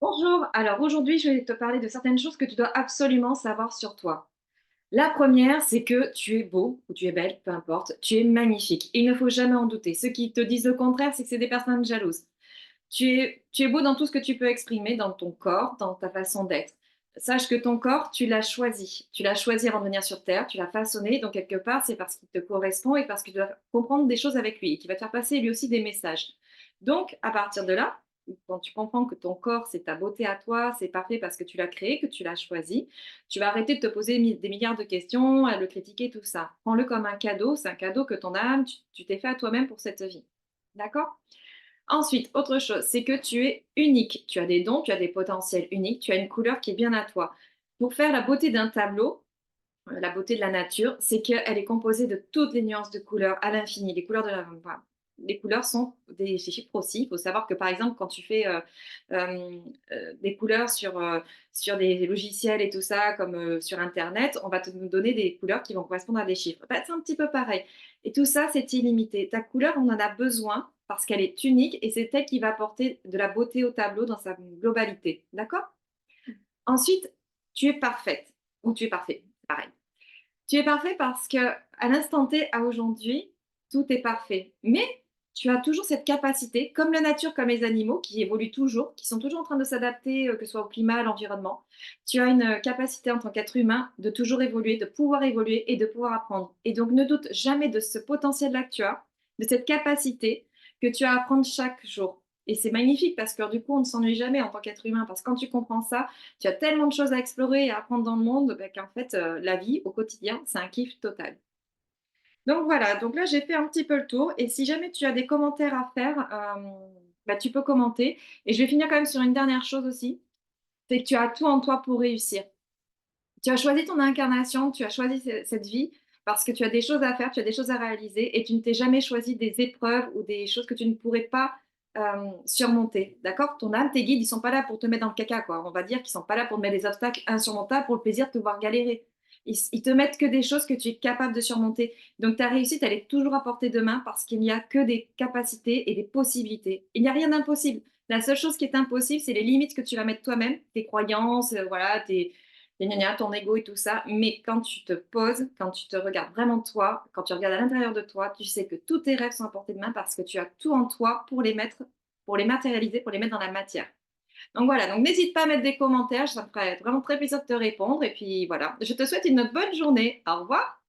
Bonjour, alors aujourd'hui je vais te parler de certaines choses que tu dois absolument savoir sur toi. La première, c'est que tu es beau ou tu es belle, peu importe, tu es magnifique. Il ne faut jamais en douter. Ceux qui te disent le contraire, c'est que c'est des personnes jalouses. Tu es beau dans tout ce que tu peux exprimer, dans ton corps, dans ta façon d'être. Sache que ton corps, tu l'as choisi. Tu l'as choisi avant de venir sur Terre, tu l'as façonné, donc quelque part, c'est parce qu'il te correspond et parce que tu dois comprendre des choses avec lui et qu'il va te faire passer lui aussi des messages. Donc, à partir de là, quand tu comprends que ton corps, c'est ta beauté à toi, c'est parfait parce que tu l'as créé, que tu l'as choisi, tu vas arrêter de te poser des milliards de questions, à le critiquer, tout ça. Prends-le comme un cadeau, c'est un cadeau que ton âme, tu t'es fait à toi-même pour cette vie. D'accord? Ensuite, autre chose, c'est que tu es unique. Tu as des dons, tu as des potentiels uniques, tu as une couleur qui est bien à toi. Pour faire la beauté d'un tableau, la beauté de la nature, c'est qu'elle est composée de toutes les nuances de couleurs à l'infini. Les couleurs de la voilà. Les couleurs sont des chiffres aussi. Il faut savoir que, par exemple, quand tu fais des couleurs sur des logiciels et tout ça, comme sur Internet, on va te donner des couleurs qui vont correspondre à des chiffres. Bah, c'est un petit peu pareil. Et tout ça, c'est illimité. Ta couleur, on en a besoin parce qu'elle est unique et c'est elle qui va apporter de la beauté au tableau dans sa globalité. D'accord? Ensuite, tu es parfaite ou tu es parfait. Pareil. Tu es parfait parce que à l'instant T, à aujourd'hui, tout est parfait. Mais tu as toujours cette capacité, comme la nature, comme les animaux, qui évoluent toujours, qui sont toujours en train de s'adapter, que ce soit au climat, à l'environnement. Tu as une capacité en tant qu'être humain de toujours évoluer, de pouvoir évoluer et de pouvoir apprendre. Et donc ne doute jamais de ce potentiel-là que tu as, de cette capacité que tu as à apprendre chaque jour. Et c'est magnifique parce que du coup, on ne s'ennuie jamais en tant qu'être humain parce que quand tu comprends ça, tu as tellement de choses à explorer et à apprendre dans le monde, bah, qu'en fait, la vie au quotidien, c'est un kiff total. Donc voilà, donc là, j'ai fait un petit peu le tour et si jamais tu as des commentaires à faire, bah, tu peux commenter et je vais finir quand même sur une dernière chose aussi, c'est que tu as tout en toi pour réussir. Tu as choisi ton incarnation, tu as choisi cette vie parce que tu as des choses à faire, tu as des choses à réaliser et tu ne t'es jamais choisi des épreuves ou des choses que tu ne pourrais pas surmonter. D'accord? Ton âme, tes guides, ils sont pas là pour te mettre dans le caca, quoi. On va dire qu'ils sont pas là pour te mettre des obstacles insurmontables pour le plaisir de te voir galérer. Ils te mettent que des choses que tu es capable de surmonter. Donc ta réussite, elle est toujours à portée de main parce qu'il n'y a que des capacités et des possibilités. Il n'y a rien d'impossible. La seule chose qui est impossible, c'est les limites que tu vas mettre toi-même, tes croyances, voilà, gna gna, ton ego et tout ça. Mais quand tu te poses, quand tu te regardes vraiment toi, quand tu regardes à l'intérieur de toi, tu sais que tous tes rêves sont à portée de main parce que tu as tout en toi pour les mettre, pour les matérialiser, pour les mettre dans la matière. Donc voilà, donc n'hésite pas à mettre des commentaires, ça me ferait vraiment très plaisir de te répondre. Et puis voilà, je te souhaite une bonne journée. Au revoir.